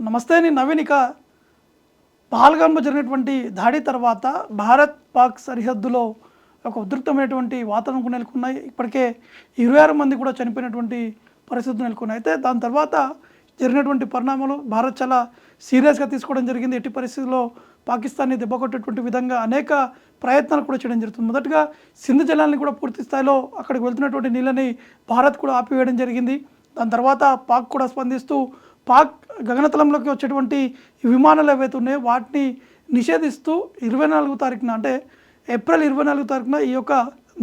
నమస్తే, నేను నవీన్. ఇక పహల్గామ్లో జరిగినటువంటి దాడి తర్వాత భారత్ పాక్ సరిహద్దులో ఒక ఉద్రిక్తమైనటువంటి వాతావరణం నెలకొన్నాయి. ఇప్పటికే 26 మంది కూడా చనిపోయినటువంటి పరిస్థితులు నెలకొన్నాయి. అయితే దాని తర్వాత జరిగినటువంటి పరిణామాలు భారత్ చాలా సీరియస్గా తీసుకోవడం జరిగింది. ఎట్టి పరిస్థితుల్లో పాకిస్తాన్ని దెబ్బకొట్టేటువంటి విధంగా అనేక ప్రయత్నాలు కూడా చేయడం జరుగుతుంది. మొదటగా సింధు జలాన్ని కూడా పూర్తి స్థాయిలో అక్కడికి వెళ్తున్నటువంటి నీళ్ళని భారత్ కూడా ఆపివేయడం జరిగింది. దాని తర్వాత పాక్ కూడా స్పందిస్తూ పాక్ గగనతలంలోకి వచ్చేటువంటి విమానాలు ఏవైతే ఉన్నాయో వాటిని నిషేధిస్తూ 24 తారీఖున, అంటే ఏప్రిల్ 24 తారీఖున ఈ యొక్క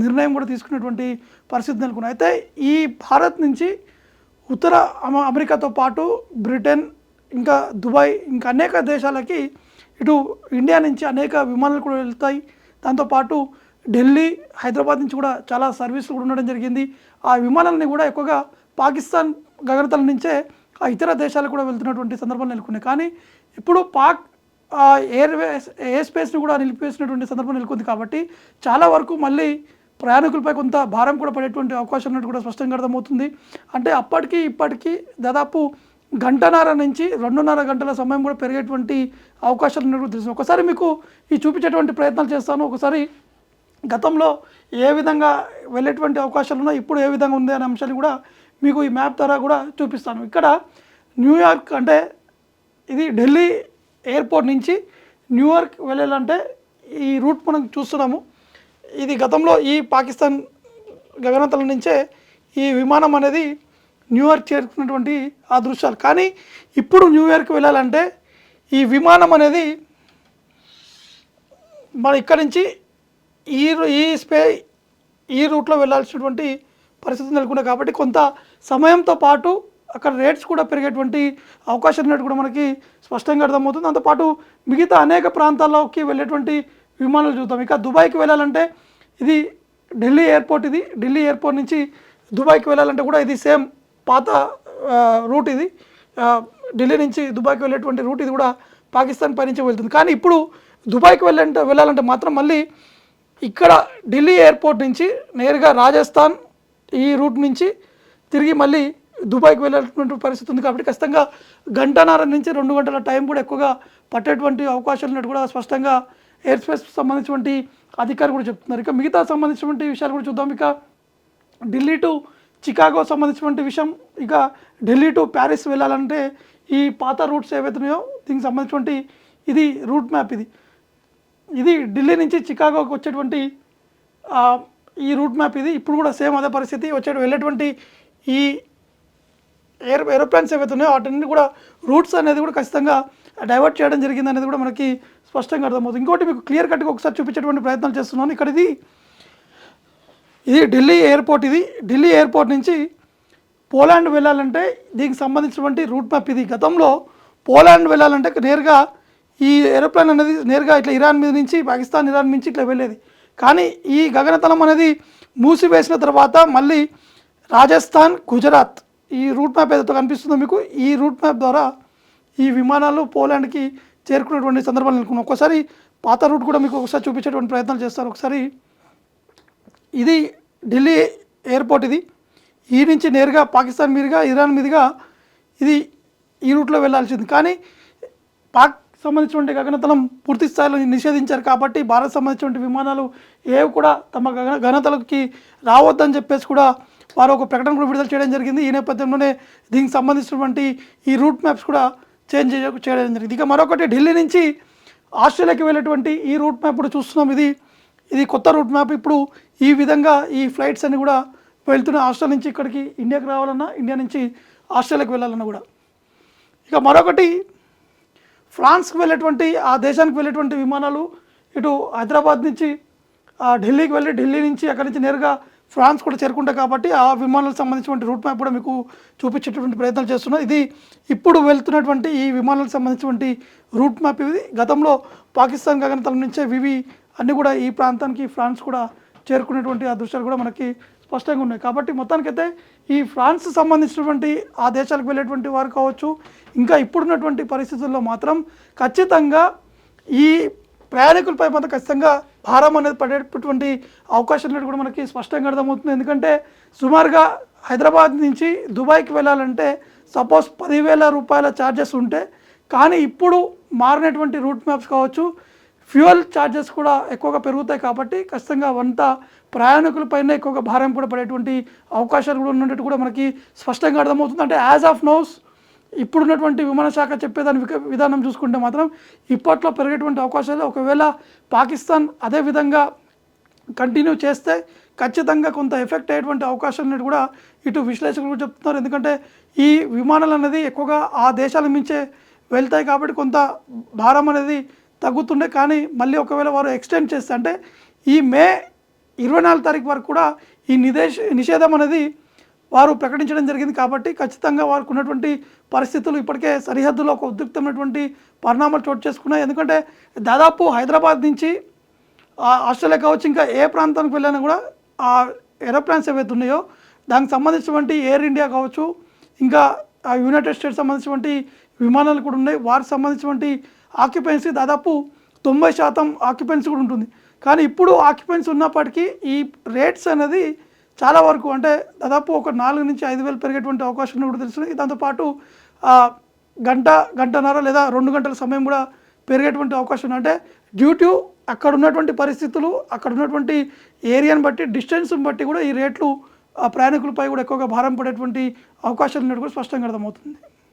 నిర్ణయం కూడా తీసుకున్నటువంటి పరిస్థితి నెలకొన్నాయి. అయితే ఈ భారత్ నుంచి ఉత్తర అమెరికాతో పాటు బ్రిటన్, ఇంకా దుబాయ్, ఇంకా అనేక దేశాలకి ఇటు ఇండియా నుంచి అనేక విమానాలు కూడా వెళ్తాయి. దాంతోపాటు ఢిల్లీ, హైదరాబాద్ నుంచి కూడా చాలా సర్వీసులు కూడా ఉండడం జరిగింది. ఆ విమానాలని కూడా ఎక్కువగా పాకిస్తాన్ గగనతలం నుంచే ఆ ఇతర దేశాలకు కూడా వెళ్తున్నటువంటి సందర్భాలు నెలకొన్నాయి. కానీ ఇప్పుడు పాక్ ఎయిర్ స్పేస్ని కూడా నిలిపివేసినటువంటి సందర్భం నెలకొంది. కాబట్టి చాలా వరకు మళ్ళీ ప్రయాణికులపై కొంత భారం కూడా పడేటువంటి అవకాశం ఉన్నట్టు కూడా స్పష్టంగా అర్థమవుతుంది. అంటే అప్పటికి ఇప్పటికీ దాదాపు గంటన్నర నుంచి 2.5 గంటల సమయం కూడా పెరిగేటువంటి అవకాశాలు ఉన్నట్టు తెలుసు. ఒకసారి మీకు ఈ చూపించేటువంటి ప్రయత్నాలు చేస్తాను. ఒకసారి గతంలో ఏ విధంగా వెళ్ళేటువంటి అవకాశాలు ఉన్నాయి, ఇప్పుడు ఏ విధంగా ఉంది అనే అంశాన్ని కూడా మీకు ఈ మ్యాప్ ద్వారా కూడా చూపిస్తాను. ఇక్కడ న్యూయార్క్, అంటే ఇది ఢిల్లీ ఎయిర్పోర్ట్ నుంచి న్యూయార్క్ వెళ్ళాలంటే ఈ రూట్ మనం చూస్తున్నాము. ఇది గతంలో ఈ పాకిస్తాన్ గగనతలం నుంచే ఈ విమానం అనేది న్యూయార్క్ చేరుకున్నటువంటి ఆ దృశ్యాలు. కానీ ఇప్పుడు న్యూయార్క్ వెళ్ళాలంటే ఈ విమానం అనేది మన ఇక్కడి నుంచి ఈ రూట్లో వెళ్ళాల్సినటువంటి పరిస్థితి నెలకొన్నాయి. కాబట్టి కొంత సమయంతో పాటు అక్కడ రేట్స్ కూడా పెరిగేటువంటి అవకాశం ఉన్నట్టు కూడా మనకి స్పష్టంగా అర్థమవుతుంది. దాంతోపాటు మిగతా అనేక ప్రాంతాల్లోకి వెళ్ళేటువంటి విమానాలు చూద్దాం. ఇక దుబాయ్కి వెళ్ళాలంటే ఇది ఢిల్లీ ఎయిర్పోర్ట్. ఇది ఢిల్లీ ఎయిర్పోర్ట్ నుంచి దుబాయ్కి వెళ్ళాలంటే కూడా ఇది సేమ్ పాత రూట్. ఇది ఢిల్లీ నుంచి దుబాయ్కి వెళ్ళేటువంటి రూట్. ఇది కూడా పాకిస్తాన్ పై నుంచి వెళ్తుంది. కానీ ఇప్పుడు దుబాయ్కి వెళ్ళాలంటే మాత్రం మళ్ళీ ఇక్కడ ఢిల్లీ ఎయిర్పోర్ట్ నుంచి నేరుగా రాజస్థాన్ ఈ రూట్ నుంచి తిరిగి మళ్ళీ దుబాయ్కి వెళ్ళేటువంటి పరిస్థితి ఉంది. కాబట్టి ఖచ్చితంగా గంటన్నర నుంచి 2 గంటల టైం కూడా ఎక్కువగా పట్టేటువంటి అవకాశాలు ఉన్నట్టు కూడా స్పష్టంగా ఎయిర్ స్పేస్ సంబంధించినటువంటి అధికారులు కూడా చెప్తున్నారు. ఇక మిగతా సంబంధించినటువంటి విషయాలు కూడా చూద్దాం. ఇక ఢిల్లీ టు చికాగో సంబంధించినటువంటి విషయం. ఇక ఢిల్లీ టు ప్యారిస్ వెళ్ళాలంటే ఈ పాత రూట్స్ ఏవైతున్నాయో దీనికి సంబంధించినటువంటి ఇది రూట్ మ్యాప్. ఇది ఢిల్లీ నుంచి చికాగోకి వచ్చేటువంటి ఈ రూట్ మ్యాప్. ఇది ఇప్పుడు కూడా సేమ్ అదే పరిస్థితి. వెళ్ళేటువంటి ఈ ఏరోప్లేన్స్ ఏవైతే ఉన్నాయో వాటిని కూడా రూట్స్ అనేది కూడా ఖచ్చితంగా డైవర్ట్ చేయడం జరిగింది అనేది కూడా మనకి స్పష్టంగా అర్థమవుతుంది. ఇంకోటి మీకు క్లియర్ కట్గా ఒకసారి చూపించేటువంటి ప్రయత్నాలు చేస్తున్నాను. ఇక్కడ ఇది ఢిల్లీ ఎయిర్పోర్ట్. ఇది ఢిల్లీ ఎయిర్పోర్ట్ నుంచి పోలాండ్ వెళ్ళాలంటే దీనికి సంబంధించినటువంటి రూట్ మ్యాప్. ఇది గతంలో పోలాండ్ వెళ్ళాలంటే నేరుగా ఈ ఏరోప్లేన్ అనేది నేరుగా ఇట్లా ఇరాన్ మీద నుంచి పాకిస్తాన్, ఇరాన్ నుంచి ఇట్లా వెళ్ళేది. కానీ ఈ గగనతలం అనేది మూసివేసిన తర్వాత మళ్ళీ రాజస్థాన్, గుజరాత్ ఈ రూట్ మ్యాప్ ఏదైతే కనిపిస్తుందో మీకు, ఈ రూట్ మ్యాప్ ద్వారా ఈ విమానాలు పోలాండ్కి చేరుకునేటువంటి సందర్భాలు నెలకొన్నాయి. ఒకసారి పాత రూట్ కూడా మీకు ఒకసారి చూపించేటువంటి ప్రయత్నాలు చేస్తారు. ఒకసారి ఇది ఢిల్లీ ఎయిర్పోర్ట్. ఇది ఈ నుంచి నేరుగా పాకిస్తాన్ మీదుగా, ఇరాన్ మీదుగా ఇది ఈ రూట్లో వెళ్ళాల్సింది. కానీ పాక్ సంబంధించినటువంటి గగనతలం పూర్తి స్థాయిలో నిషేధించారు. కాబట్టి భారత్ సంబంధించినటువంటి విమానాలు ఏవి కూడా తమ గగనతలంకి రావద్దని చెప్పేసి కూడా వారు ఒక ప్రకటన కూడా విడుదల చేయడం జరిగింది. ఈ నేపథ్యంలోనే దీనికి సంబంధించినటువంటి ఈ రూట్ మ్యాప్స్ కూడా చేంజ్ చేయడం జరిగింది. ఇక మరొకటి ఢిల్లీ నుంచి ఆస్ట్రేలియాకి వెళ్ళేటువంటి ఈ రూట్ మ్యాప్ కూడా చూస్తున్నాం. ఇది కొత్త రూట్ మ్యాప్. ఇప్పుడు ఈ విధంగా ఈ ఫ్లైట్స్ అన్ని కూడా వెళ్తున్నాయి. ఆస్ట్రేలియా నుంచి ఇక్కడికి ఇండియాకి రావాలన్నా, ఇండియా నుంచి ఆస్ట్రేలియాకి వెళ్ళాలన్నా కూడా. ఇక మరొకటి ఫ్రాన్స్కి వెళ్ళేటువంటి, ఆ దేశానికి వెళ్ళేటువంటి విమానాలు ఇటు హైదరాబాద్ నుంచి ఢిల్లీకి వెళ్ళి ఢిల్లీ నుంచి అక్కడి నుంచి నేరుగా ఫ్రాన్స్ కూడా చేరుకుంటాయి. కాబట్టి ఆ విమానాలకు సంబంధించినటువంటి రూట్ మ్యాప్ కూడా మీకు చూపించేటువంటి ప్రయత్నాలు చేస్తున్నాం. ఇది ఇప్పుడు వెళ్తున్నటువంటి ఈ విమానాలకు సంబంధించినటువంటి రూట్ మ్యాప్. ఇది గతంలో పాకిస్తాన్ గగనతలం నుంచే ఇవి అన్నీ కూడా ఈ ప్రాంతానికి ఫ్రాన్స్ కూడా చేరుకునేటువంటి ఆ దృశ్యాలు కూడా మనకి స్పష్టంగా ఉన్నాయి. కాబట్టి మొత్తానికైతే ఈ ఫ్రాన్స్ సంబంధించినటువంటి ఆ దేశాలకు వెళ్ళేటువంటి వారు కావచ్చు, ఇంకా ఇప్పుడున్నటువంటి పరిస్థితుల్లో మాత్రం ఖచ్చితంగా ఈ ప్రయాణికులపై మాత్రం ఖచ్చితంగా భారం అనేది పడేటటువంటి అవకాశం అనేది కూడా మనకి స్పష్టంగా అర్థమవుతుంది. ఎందుకంటే సుమారుగా హైదరాబాద్ నుంచి దుబాయ్కి వెళ్ళాలంటే సపోజ్ 10,000 రూపాయల ఛార్జెస్ ఉంటే కానీ ఇప్పుడు మారినటువంటి రూట్ మ్యాప్స్ కావచ్చు, ఫ్యూయల్ ఛార్జెస్ కూడా ఎక్కువగా పెరుగుతాయి కాబట్టి ఖచ్చితంగా వంట ప్రయాణికులపైన ఎక్కువగా భారం కూడా పడేటువంటి అవకాశాలు కూడా ఉన్నట్టు కూడా మనకి స్పష్టంగా అర్థమవుతుంది. అంటే యాజ్ ఆఫ్ నౌస్ ఇప్పుడున్నటువంటి విమాన శాఖ చెప్పేదాని విధానం చూసుకుంటే మాత్రం ఇప్పట్లో పెరిగేటువంటి అవకాశాలు, ఒకవేళ పాకిస్తాన్ అదే విధంగా కంటిన్యూ చేస్తే ఖచ్చితంగా కొంత ఎఫెక్ట్ అయ్యేటువంటి అవకాశం అనేది కూడా ఇటు విశ్లేషకులు కూడా చెప్తున్నారు. ఎందుకంటే ఈ విమానాలు అనేది ఎక్కువగా ఆ దేశాల మించే వెళ్తాయి కాబట్టి కొంత భారం అనేది తగ్గుతుండే. కానీ మళ్ళీ ఒకవేళ వారు ఎక్స్టెండ్ చేస్తే అంటే ఈ మే 24 తారీఖు వరకు కూడా ఈ నిషేధం అనేది వారు ప్రకటించడం జరిగింది. కాబట్టి ఖచ్చితంగా వారికి ఉన్నటువంటి పరిస్థితులు ఇప్పటికే సరిహద్దులో ఒక ఉద్రిక్తమైనటువంటి పరిణామాలు చోటు చేసుకున్నాయి. ఎందుకంటే దాదాపు హైదరాబాద్ నుంచి ఆస్ట్రేలియా కావచ్చు, ఇంకా ఏ ప్రాంతానికి వెళ్ళినా కూడా ఆ ఏరోప్లేన్స్ ఏవైతే ఉన్నాయో దానికి సంబంధించినటువంటి ఎయిర్ ఇండియా కావచ్చు, ఇంకా యునైటెడ్ స్టేట్స్ సంబంధించినటువంటి విమానాలు కూడా ఉన్నాయి. వారికి సంబంధించినటువంటి ఆక్యుపెన్సీ దాదాపు 90% ఆక్యుపెన్సీ కూడా ఉంటుంది. కానీ ఇప్పుడు ఆక్యుపెన్సీ ఉన్నప్పటికీ ఈ రేట్స్ అనేది చాలా వరకు అంటే దాదాపు ఒక 4 నుంచి 5 వేలు పెరిగేటువంటి అవకాశం కూడా తెలుస్తుంది. దాంతోపాటు గంటన్నర లేదా 2 గంటల సమయం కూడా పెరిగేటువంటి అవకాశం ఉంది. అంటే డ్యూ టు అక్కడ ఉన్నటువంటి పరిస్థితులు, అక్కడ ఉన్నటువంటి ఏరియాని బట్టి, డిస్టెన్స్ని బట్టి కూడా ఈ రేట్లు ప్రయాణికులపై కూడా ఎక్కువగా భారం పడేటువంటి అవకాశాలు ఉన్నట్టు కూడా స్పష్టంగా అర్థమవుతుంది.